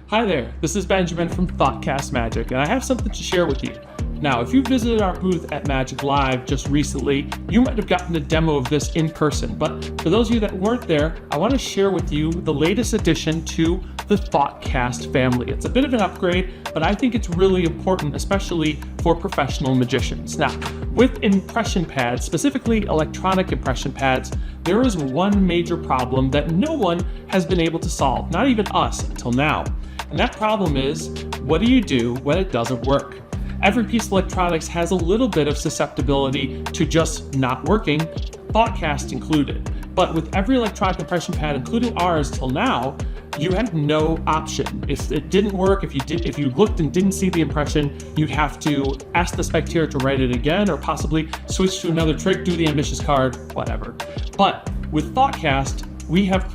Hi there, this is Benjamin from ThoughtCast Magic, and I have something to share with you. Now, if you visited our booth at Magic Live just recently, you might have gotten a demo of this in person, but for those of you that weren't there, I want to share with you the latest addition to the ThoughtCast family. It's a bit of an upgrade, but I think it's really important, especially for professional magicians. Now, with impression pads, specifically electronic impression pads, there is one major problem that no one has been able to solve, not even us until now. And that problem is, what do you do when it doesn't work? Every piece of electronics has a little bit of susceptibility to just not working, ThoughtCast included. But with every electronic impression pad, including ours till now, you had no option. If it didn't work, if you looked and didn't see the impression, you'd have to ask the spectator to write it again, or possibly switch to another trick, do the ambitious card, whatever. But with ThoughtCast, I have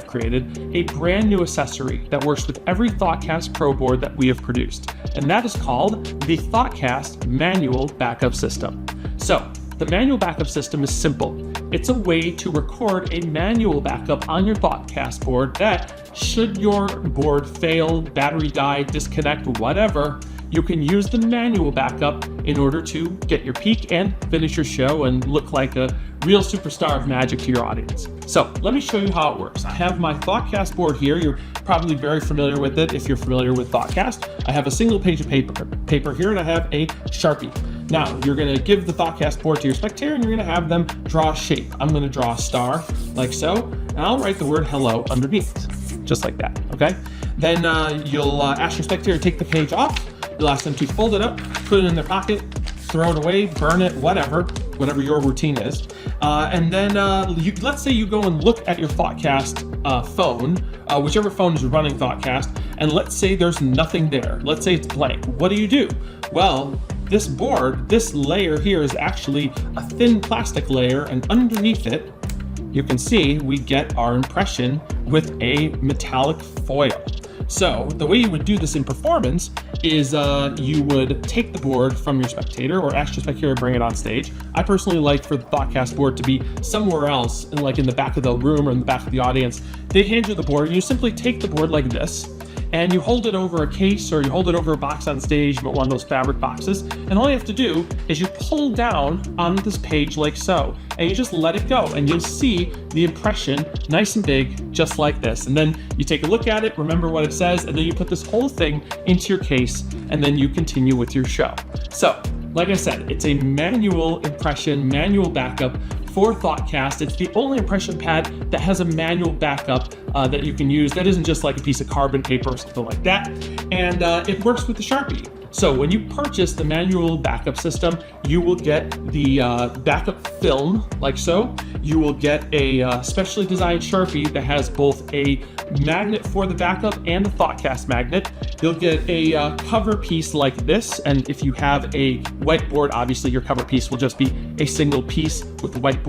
created a brand new accessory that works with every ThoughtCast Pro board that we have produced, and that is called the ThoughtCast Manual Backup System. So, the manual backup system is simple. It's a way to record a manual backup on your ThoughtCast board that, should your board fail, battery die, disconnect, whatever, you can use the manual backup in order to get your peak and finish your show and look like a real superstar of magic to your audience. So let me show you how it works. I have my ThoughtCast board here. You're probably very familiar with it if you're familiar with ThoughtCast. I have a single page of paper here, and I have a Sharpie. Now, you're gonna give the ThoughtCast board to your spectator, and you're gonna have them draw a shape. I'm gonna draw a star, like so, and I'll write the word hello underneath, just like that, okay? Then you'll ask your spectator to take the page off. You'll ask them to fold it up, put it in their pocket, throw it away, burn it, whatever your routine is. And then let's say you go and look at your ThoughtCast phone, whichever phone is running ThoughtCast, and let's say there's nothing there. Let's say it's blank. What do? Well, this board, this layer here is actually a thin plastic layer, and underneath it, you can see we get our impression with a metallic foil. So the way you would do this in performance is you would take the board from your spectator, or ask your spectator to bring it on stage. I personally like for the ThoughtCast board to be somewhere else, like in the back of the room or in the back of the audience. They hand you the board, and you simply take the board like this, and you hold it over a case, or you hold it over a box on stage, but one of those fabric boxes, and all you have to do is you pull down on this page like so, and you just let it go, and you'll see the impression nice and big, just like this. And then you take a look at it, remember what it says, and then you put this whole thing into your case, and then you continue with your show. So, like I said, it's a manual impression, manual backup for ThoughtCast. It's the only impression pad that has a manual backup that you can use that isn't just like a piece of carbon paper or something like that. And it works with the Sharpie. So when you purchase the manual backup system, you will get the backup film, like so. You will get a specially designed Sharpie that has both a magnet for the backup and a ThoughtCast magnet. You'll get a cover piece like this, and if you have a whiteboard, obviously your cover piece will just be a single piece with the whiteboard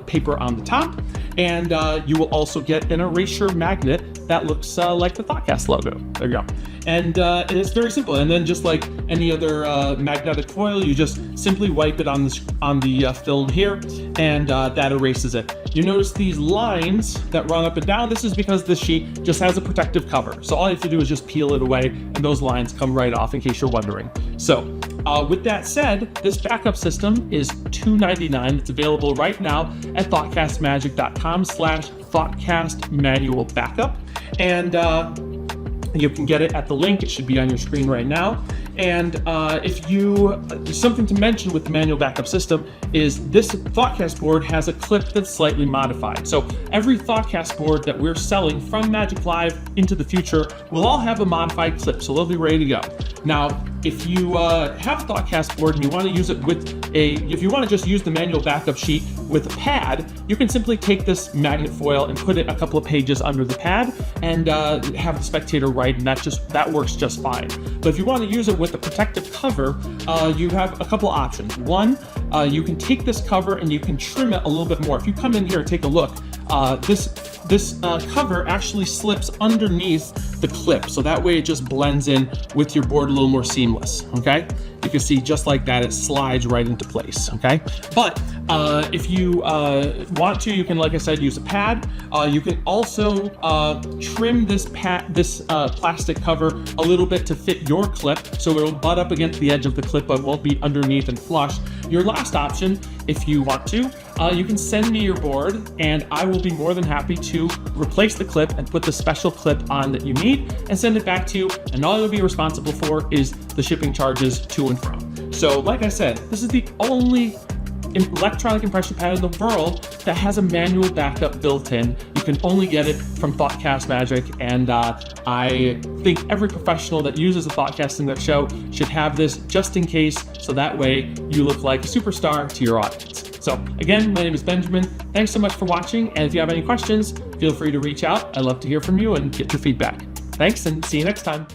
paper on the top. And you will also get an erasure magnet that looks like the ThoughtCast logo. There you go. And it's very simple. And then just like any other magnetic foil, you just simply wipe it on the film here, and that erases it. You notice these lines that run up and down. This is because this sheet just has a protective cover. So all you have to do is just peel it away, and those lines come right off, in case you're wondering. So with that said, this backup system is $2.99. It's available right now at thoughtcastmagic.com/ThoughtCastManualBackup. And you can get it at the link. It should be on your screen right now. And something to mention with the manual backup system is this ThoughtCast board has a clip that's slightly modified. So every ThoughtCast board that we're selling from Magic Live into the future will all have a modified clip, so they'll be ready to go. Now, if you have a ThoughtCast board and you want to use it if you want to just use the manual backup sheet with a pad, you can simply take this magnet foil and put it a couple of pages under the pad, and have the spectator write, and that works just fine. But if you want to use it with a protective cover, you have a couple options. One, you can take this cover and you can trim it a little bit more. If you come in here and take a look, this cover actually slips underneath the clip, so that way it just blends in with your board a little more seamless, okay? You can see just like that, it slides right into place, okay? But if you want to, you can, like I said, use a pad. You can also trim this plastic cover a little bit to fit your clip, so it'll butt up against the edge of the clip, but won't be underneath and flush. Your last option, if you want to, you can send me your board, and I will be more than happy to replace the clip and put the special clip on that you need and send it back to you, and all you'll be responsible for is the shipping charges to and from. So like I said, this is the only electronic impression pad in the world that has a manual backup built in. You can only get it from ThoughtCast Magic, and I think every professional that uses a ThoughtCast in their show should have this just in case, so that way you look like a superstar to your audience. So again, my name is Benjamin. Thanks so much for watching, and if you have any questions, feel free to reach out. I'd love to hear from you and get your feedback. Thanks, and see you next time.